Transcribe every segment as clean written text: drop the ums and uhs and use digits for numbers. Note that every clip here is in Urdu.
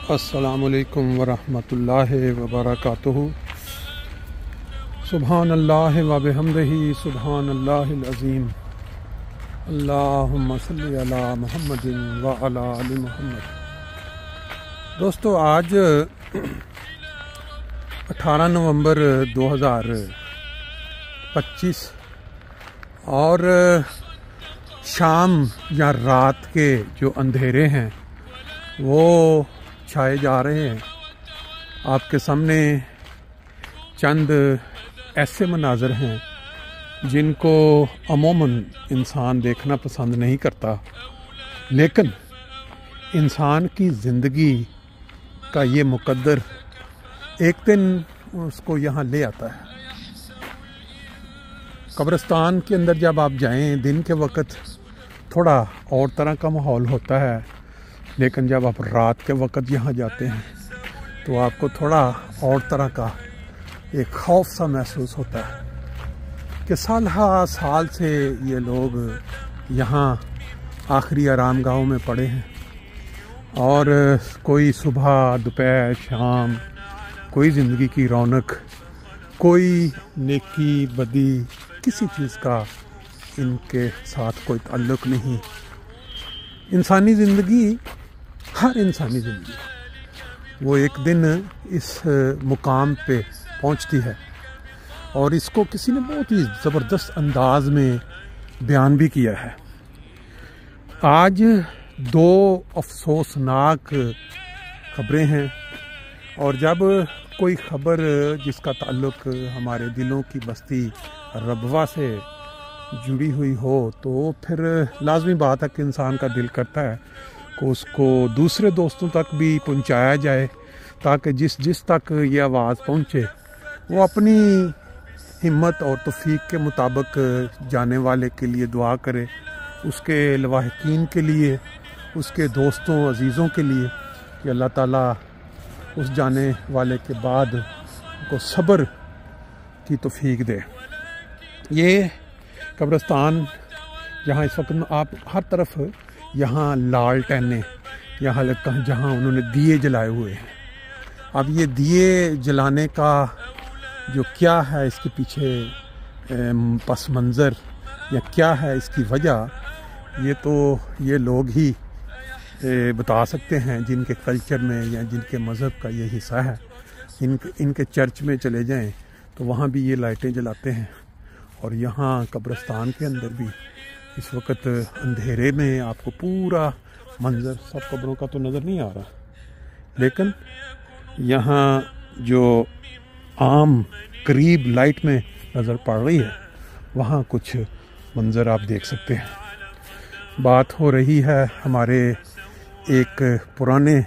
السلام علیکم ورحمۃ اللہ وبرکاتہ۔ سبحان اللہ و بحمدہ سبحان اللہ العظیم۔ اللہم صلی علی محمد و علی آل محمد۔ دوستو، آج 18 نومبر 2025 اور شام یا رات کے جو اندھیرے ہیں وہ چھائے جا رہے ہیں۔ آپ کے سامنے چند ایسے مناظر ہیں جن کو عموماً انسان دیکھنا پسند نہیں کرتا، لیکن انسان کی زندگی کا یہ مقدر ایک دن اس کو یہاں لے آتا ہے۔ قبرستان کے اندر جب آپ جائیں دن کے وقت تھوڑا اور طرح کا ماحول ہوتا ہے، لیکن جب آپ رات کے وقت یہاں جاتے ہیں تو آپ کو تھوڑا اور طرح کا ایک خوف سا محسوس ہوتا ہے کہ سال سے یہ لوگ یہاں آخری آرام گاہوں میں پڑے ہیں، اور کوئی صبح دوپہر شام کوئی زندگی کی رونق، کوئی نیکی بدی، کسی چیز کا ان کے ساتھ کوئی تعلق نہیں۔ انسانی زندگی، ہر انسانی زندگی وہ ایک دن اس مقام پہ پہنچتی ہے، اور اس کو کسی نے بہت ہی زبردست انداز میں بیان بھی کیا ہے۔ آج دو افسوسناک خبریں ہیں، اور جب کوئی خبر جس کا تعلق ہمارے دلوں کی بستی ربوہ سے جڑی ہوئی ہو تو پھر لازمی بات ہے کہ انسان کا دل کرتا ہے کہ اس کو دوسرے دوستوں تک بھی پہنچایا جائے، تاکہ جس تک یہ آواز پہنچے وہ اپنی ہمت اور توفیق کے مطابق جانے والے کے لیے دعا کرے، اس کے لواحقین کے لیے، اس کے دوستوں عزیزوں کے لیے، کہ اللہ تعالیٰ اس جانے والے کے بعد کو صبر کی توفیق دے۔ یہ قبرستان جہاں اس وقت آپ ہر طرف یہاں لالٹینیں، یہاں جہاں انہوں نے دیے جلائے ہوئے ہیں۔ اب یہ دیے جلانے کا جو کیا ہے اس کے پیچھے پس منظر یا کیا ہے اس کی وجہ، یہ تو یہ لوگ ہی بتا سکتے ہیں جن کے کلچر میں یا جن کے مذہب کا یہ حصہ ہے۔ ان کے چرچ میں چلے جائیں تو وہاں بھی یہ لائٹیں جلاتے ہیں، اور یہاں قبرستان کے اندر بھی اس وقت اندھیرے میں آپ کو پورا منظر، سب قبروں کا تو نظر نہیں آ رہا، لیکن یہاں جو عام قریب لائٹ میں نظر پڑ رہی ہے وہاں کچھ منظر آپ دیکھ سکتے ہیں۔ بات ہو رہی ہے ہمارے ایک پرانے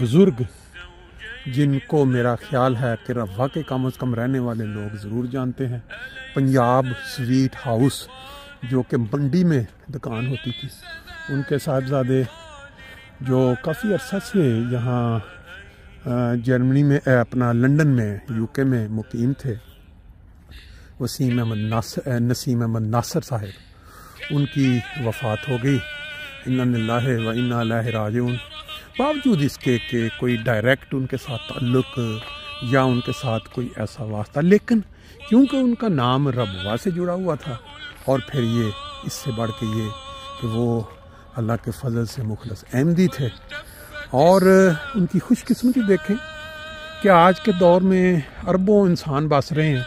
بزرگ جن کو میرا خیال ہے کہ ربوہ کے کم از کم رہنے والے لوگ ضرور جانتے ہیں، پنجاب سویٹ ہاؤس جو کہ منڈی میں دکان ہوتی تھی، ان کے صاحبزادے جو کافی عرصہ سے یہاں جرمنی میں لنڈن میں UK میں مقیم تھے، نسیم احمد ناصر صاحب، ان کی وفات ہو گئی۔ انا للہ و انا الیہ راجعون۔ باوجود اس کے کہ کوئی ڈائریکٹ ان کے ساتھ تعلق یا ان کے ساتھ کوئی ایسا واسطہ، لیکن کیونکہ ان کا نام ربوہ سے جڑا ہوا تھا، اور پھر یہ اس سے بڑھ کے یہ کہ وہ اللہ کے فضل سے مخلص احمدی تھے، اور ان کی خوش قسمتی دیکھیں کہ آج کے دور میں اربوں انسان بس رہے ہیں،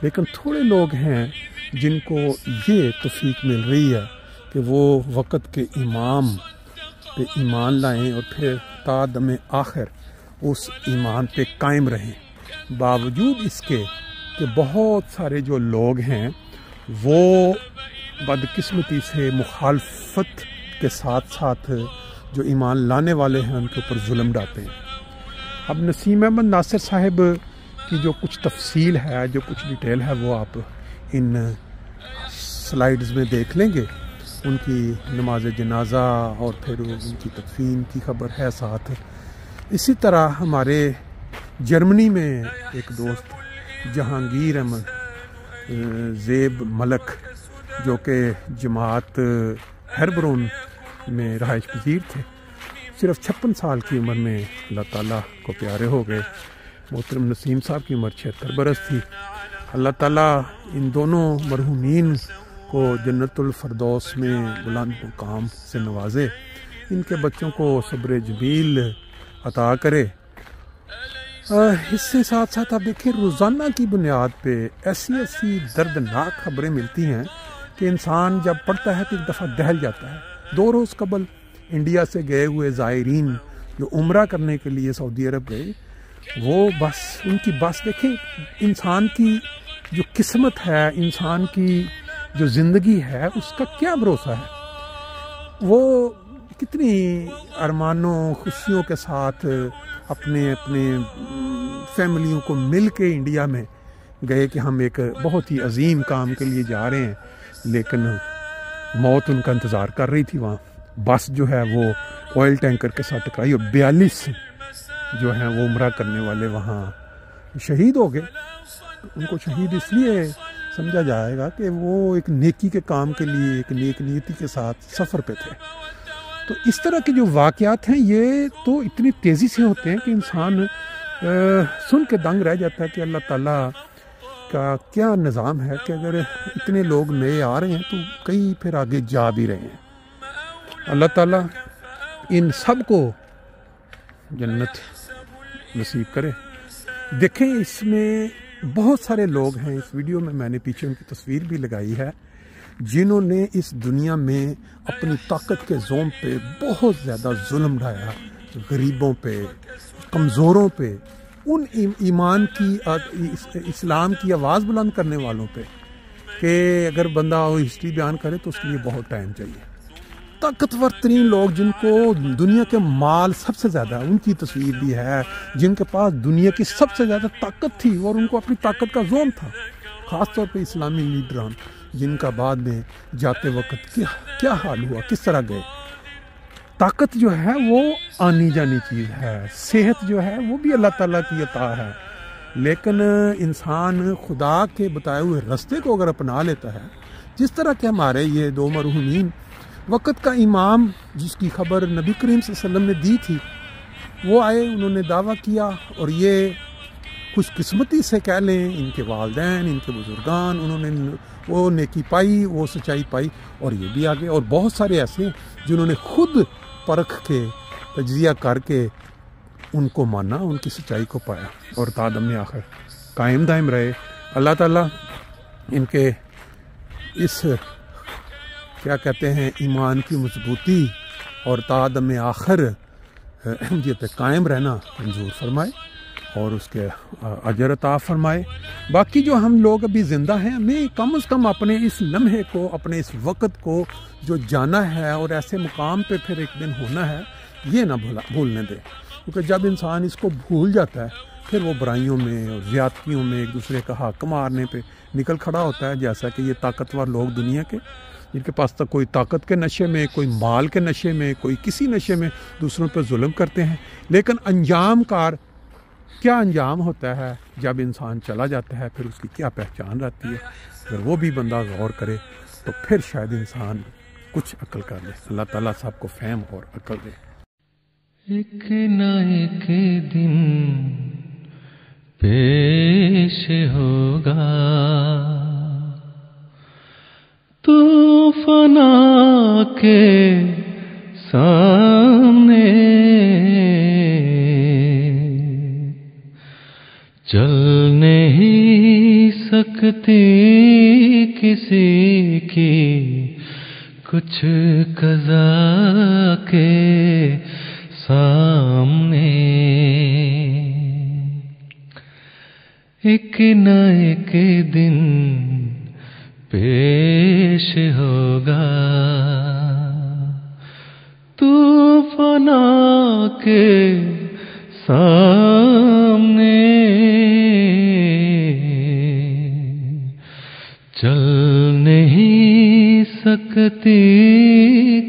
لیکن تھوڑے لوگ ہیں جن کو یہ توفیق مل رہی ہے کہ وہ وقت کے امام پہ ایمان لائیں اور پھر تا دم آخر اس ایمان پہ قائم رہیں، باوجود اس کے کہ بہت سارے جو لوگ ہیں وہ بدقسمتی سے مخالفت کے ساتھ ساتھ جو ایمان لانے والے ہیں ان کے اوپر ظلم ڈالتے ہیں۔ اب نسیم احمد ناصر صاحب کی جو کچھ تفصیل ہے، جو کچھ ڈیٹیل ہے، وہ آپ ان سلائیڈز میں دیکھ لیں گے۔ ان کی نماز جنازہ اور پھر ان کی تدفین کی خبر ہے ساتھ۔ اسی طرح ہمارے جرمنی میں ایک دوست جہانگیر احمد زیب ملک جو کہ جماعت ہیربرون میں رہائش پذیر تھے، صرف 56 سال کی عمر میں اللہ تعالیٰ کو پیارے ہو گئے۔ محترم نسیم صاحب کی عمر 76 برس تھی۔ اللہ تعالیٰ ان دونوں مرحومین کو جنت الفردوس میں بلند مقام سے نوازے، ان کے بچوں کو صبر جمیل عطا کرے۔ اس سے ساتھ ساتھ آپ دیکھیں روزانہ کی بنیاد پہ ایسی دردناک خبریں ملتی ہیں کہ انسان جب پڑھتا ہے تو ایک دفعہ دہل جاتا ہے۔ 2 روز قبل انڈیا سے گئے ہوئے زائرین جو عمرہ کرنے کے لیے سعودی عرب گئے، وہ بس ان کی بس دیکھیں، انسان کی جو قسمت ہے، انسان کی جو زندگی ہے، اس کا کیا بھروسہ ہے۔ وہ کتنی ارمانوں خوشیوں کے ساتھ اپنے فیملیوں کو مل کے انڈیا میں گئے کہ ہم ایک بہت ہی عظیم کام کے لیے جا رہے ہیں، لیکن موت ان کا انتظار کر رہی تھی۔ وہاں بس جو ہے وہ آئل ٹینکر کے ساتھ ٹکرائی اور 42 جو ہیں وہ عمرہ کرنے والے وہاں شہید ہو گئے۔ ان کو شہید اس لیے سمجھا جائے گا کہ وہ ایک نیکی کے کام کے لیے ایک نیک نیتی کے ساتھ سفر پہ تھے۔ تو اس طرح کے جو واقعات ہیں یہ تو اتنی تیزی سے ہوتے ہیں کہ انسان سن کے دنگ رہ جاتا ہے کہ اللہ تعالیٰ کا کیا نظام ہے کہ اگر اتنے لوگ نئے آ رہے ہیں تو کئی پھر آگے جا بھی رہے ہیں۔ اللہ تعالیٰ ان سب کو جنت نصیب کرے۔ دیکھیں اس میں بہت سارے لوگ ہیں، اس ویڈیو میں نے پیچھے ان کی تصویر بھی لگائی ہے، جنہوں نے اس دنیا میں اپنی طاقت کے زوم پہ بہت زیادہ ظلم ڈھایا، غریبوں پہ، کمزوروں پہ، ان ایمان کی اسلام کی آواز بلند کرنے والوں پہ کہ اگر بندہ ہسٹری بیان کرے تو اس کے لیے بہت ٹائم چاہیے۔ طاقتور ترین لوگ جن کو دنیا کے مال سب سے زیادہ، ان کی تصویر بھی ہے، جن کے پاس دنیا کی سب سے زیادہ طاقت تھی اور ان کو اپنی طاقت کا زوم تھا، خاص طور پہ اسلامی لیڈران، جن کا بعد میں جاتے وقت کیا حال ہوا، کس طرح گئے۔ طاقت جو ہے وہ آنی جانی چیز ہے، صحت جو ہے وہ بھی اللہ تعالیٰ کی عطا ہے، لیکن انسان خدا کے بتائے ہوئے راستے کو اگر اپنا لیتا ہے، جس طرح کہ ہمارے یہ 2 مرحومین وقت کا امام جس کی خبر نبی کریم صلی اللہ علیہ وسلم نے دی تھی، وہ آئے، انہوں نے دعویٰ کیا، اور یہ خوش قسمتی سے کہہ لیں، ان کے والدین، ان کے بزرگان، انہوں نے وہ نیکی پائی، وہ سچائی پائی، اور یہ بھی آگے، اور بہت سارے ایسے جنہوں نے خود پرکھ کے تجزیہ کر کے ان کو مانا، ان کی سچائی کو پایا، اور تا دم آخر قائم دائم رہے۔ اللہ تعالیٰ ان کے اس کیا کہتے ہیں ایمان کی مضبوطی اور تا دم آخر احمدیت پہ قائم رہنا منظور فرمائے اور اس کے اجر عطا فرمائے۔ باقی جو ہم لوگ ابھی زندہ ہیں، ہمیں کم از کم اپنے اس لمحے کو، اپنے اس وقت کو جو جانا ہے اور ایسے مقام پہ پھر ایک دن ہونا ہے، یہ نہ بھولنے دیں، کیونکہ جب انسان اس کو بھول جاتا ہے پھر وہ برائیوں میں اور زیادتیوں میں ایک دوسرے کا حق مارنے پہ نکل کھڑا ہوتا ہے، جیسا کہ یہ طاقتور لوگ دنیا کے، جن کے پاس تک کوئی طاقت کے نشے میں، کوئی مال کے نشے میں، کوئی کسی نشے میں دوسروں پہ ظلم کرتے ہیں، لیکن انجام کار کیا انجام ہوتا ہے جب انسان چلا جاتا ہے، پھر اس کی کیا پہچان رہتی ہے۔ اگر وہ بھی بندہ غور کرے تو پھر شاید انسان کچھ عقل کر لے۔ اللہ تعالیٰ سب کو فہم اور عقل دے۔ ایک نہ ایک دن پیش ہوگا تو فنا کے سامنے، چل نہیں سکتی کسی کی کچھ قضا کے سامنے، ایک نہ ایک دن پیش ہوگا تو فنا کے سامنے، چل نہیں سکتی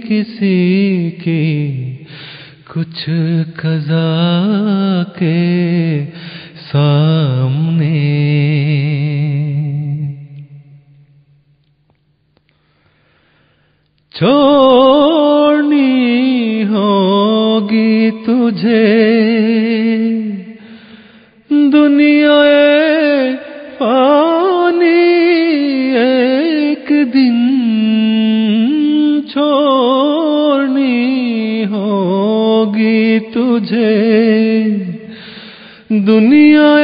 کسی کی کچھ قضا کے سامنے۔ تجھے دنیا فانی ایک دن چھوڑنی ہوگی تجھے دنیا